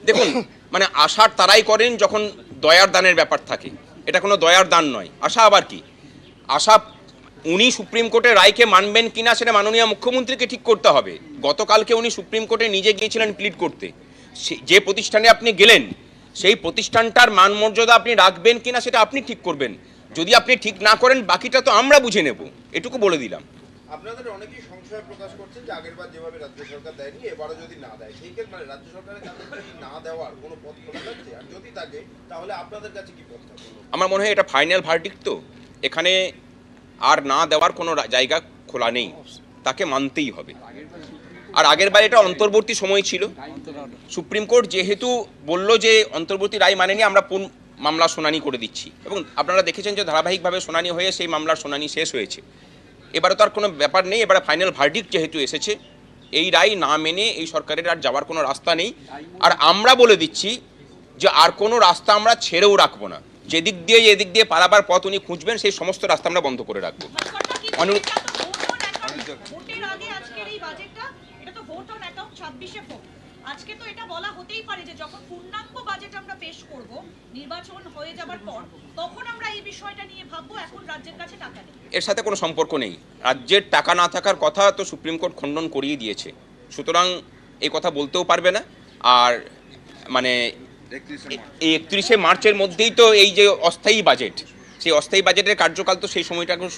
দেখুন, মানে আশা তারাই করেন যখন দয়ার দানের ব্যাপার থাকে। এটা কোনো দয়ার দান নয়। আশা আবার কি? আশা উনি সুপ্রিম কোর্টের রায়কে মানবেন কিনা সেটা মাননীয় মুখ্যমন্ত্রীকে ঠিক করতে হবে। গতকালকে উনি সুপ্রিম কোর্টে নিজে গিয়েছিলেন প্লিড করতে। যে প্রতিষ্ঠানে আপনি গেলেন সেই প্রতিষ্ঠানটার মান মর্যাদা আপনি রাখবেন কিনা সেটা আপনি ঠিক করবেন। যদি আপনি ঠিক না করেন বাকিটা তো আমরা বুঝে নেব, এটুকু বলে দিলাম। আপনাদের অনেকেই সংশয় প্রকাশ করছেন যে আগেরবার যেভাবে রাজ্য সরকার দেয়নি এবারও যদি না দেয়, সেই ক্ষেত্রে মানে রাজ্য সরকারের কাছে কি না দেওয়ার কোনো পথ খোলা যাচ্ছে? আর যদি থাকে তাহলে আপনাদের কাছে কি পথ থাকবে? আমার মনে হয় এটা ফাইনাল ভার্ডিক্ট, তো এখানে আর না দেওয়ার কোনো জায়গা খোলা নেই, তাকে মানতেই হবে। আর আগের বার এটা অন্তর্বর্তী সময় ছিল, সুপ্রিম কোর্ট যেহেতু বলল যে অন্তর্বর্তী রায় মানেনি, আমরা মামলা শুনানি করে দিচ্ছি, এবং আপনারা দেখেছেন যে ধারাবাহিকভাবে শুনানি হয়ে সেই মামলার শুনানি শেষ হয়েছে। এবারে তো আর কোনো ব্যাপার নেই, এবারে ফাইনাল ভার্ডিক্ট যেহেতু এসেছে, এই রায় না মেনে এই সরকারের আর যাওয়ার কোনো রাস্তা নেই। আর আমরা বলে দিচ্ছি যে আর কোনো রাস্তা আমরা ছেড়েও রাখবো না। যেদিক দিয়ে এদিক দিয়ে পারাবার পথ উনি খুঁজবেন সেই সমস্ত রাস্তা আমরা বন্ধ করে রাখবো। আজকে তো এটা বলা হতেই পারে যে যখন পূর্ণাঙ্গ বাজেট আমরা পেশ করব নির্বাচন হয়ে যাবার পর, তখন আমরা এই বিষয়টা নিয়ে ভাববো। এখন রাজ্যের কাছে টাকা নেই, এর সাথে কোনো সম্পর্ক নেই। রাজ্যের টাকা না থাকার কথা তো সুপ্রিম কোর্ট খণ্ডন করিয়ে দিয়েছে, সুতরাং এই কথা বলতেও পারবে না। আর মানে এই 31শে মার্চের মধ্যেই তো এই যে অস্থায়ী বাজেট, সেই অস্থায়ী বাজেটের কার্যকাল তো সেই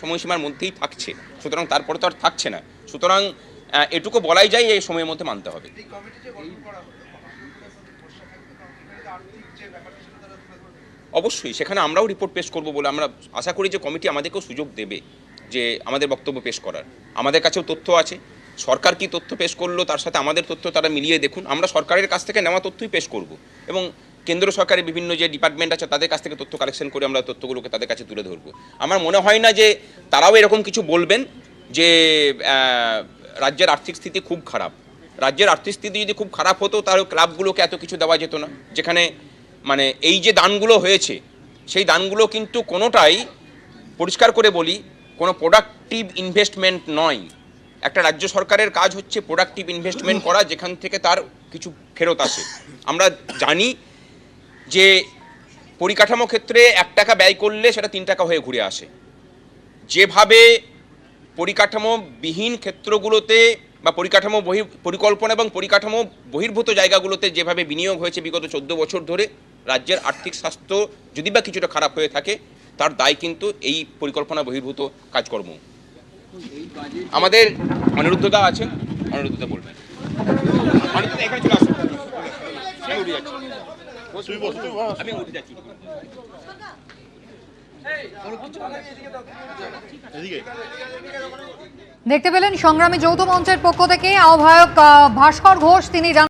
সময়সীমার মধ্যেই থাকছে, সুতরাং তারপরে তো আর থাকছে না। সুতরাং এটুকু বলাই যায় এই সময়ের মধ্যে মানতে হবে। অবশ্যই সেখানে আমরাও রিপোর্ট পেশ করব বলে আমরা আশা করি যে কমিটি আমাদেরকেও সুযোগ দেবে যে আমাদের বক্তব্য পেশ করার। আমাদের কাছেও তথ্য আছে, সরকার কি তথ্য পেশ করলো তার সাথে আমাদের তথ্য তারা মিলিয়ে দেখুন। আমরা সরকারের কাছ থেকে নেওয়া তথ্যই পেশ করব, এবং কেন্দ্র সরকারের বিভিন্ন যে ডিপার্টমেন্ট আছে তাদের কাছ থেকে তথ্য কালেকশন করে আমরা তথ্যগুলোকে তাদের কাছে তুলে ধরবো। আমার মনে হয় না যে তারাও এরকম কিছু বলবেন যে রাজ্যের আর্থিক স্থিতি খুব খারাপ। রাজ্যের আর্থিক স্থিতি যদি খুব খারাপ হতো তাহলে ক্লাবগুলোকে এত কিছু দেওয়া যেত না। যেখানে মানে এই যে দানগুলো হয়েছে সেই দানগুলো কিন্তু কোনোটাই, পরিষ্কার করে বলি, কোনো প্রোডাক্টিভ ইনভেস্টমেন্ট নয়। একটা রাজ্য সরকারের কাজ হচ্ছে প্রোডাক্টিভ ইনভেস্টমেন্ট করা, যেখান থেকে তার কিছু ফেরত আসে। আমরা জানি যে পরিকাঠামো ক্ষেত্রে 1 টাকা ব্যয় করলে সেটা 3 টাকা হয়ে ঘুরে আসে। যেভাবে পরিকাঠামোবিহীন ক্ষেত্রগুলোতে বা পরিকাঠামো পরিকল্পনা এবং পরিকাঠামো বহির্ভূত জায়গাগুলোতে যেভাবে বিনিয়োগ হয়েছে বিগত 14 বছর ধরে, রাজ্যের আর্থিক স্বাস্থ্য যদি বা কিছুটা খারাপ হয়ে থাকে তার দায় কিন্তু এই পরিকল্পনা বহির্ভূত কাজকর্ম। আমাদের অনিরুদ্ধদা আছে, অনিরুদ্ধদা বলবেন। অনিরুদ্ধদা এখানে চলে আসুন, আমি উঠে যাচ্ছি। দেখতে পেলেন সংগ্রামী যৌথ মঞ্চের পক্ষ থেকে আহ্বায়ক ভাস্কর ঘোষ, তিনি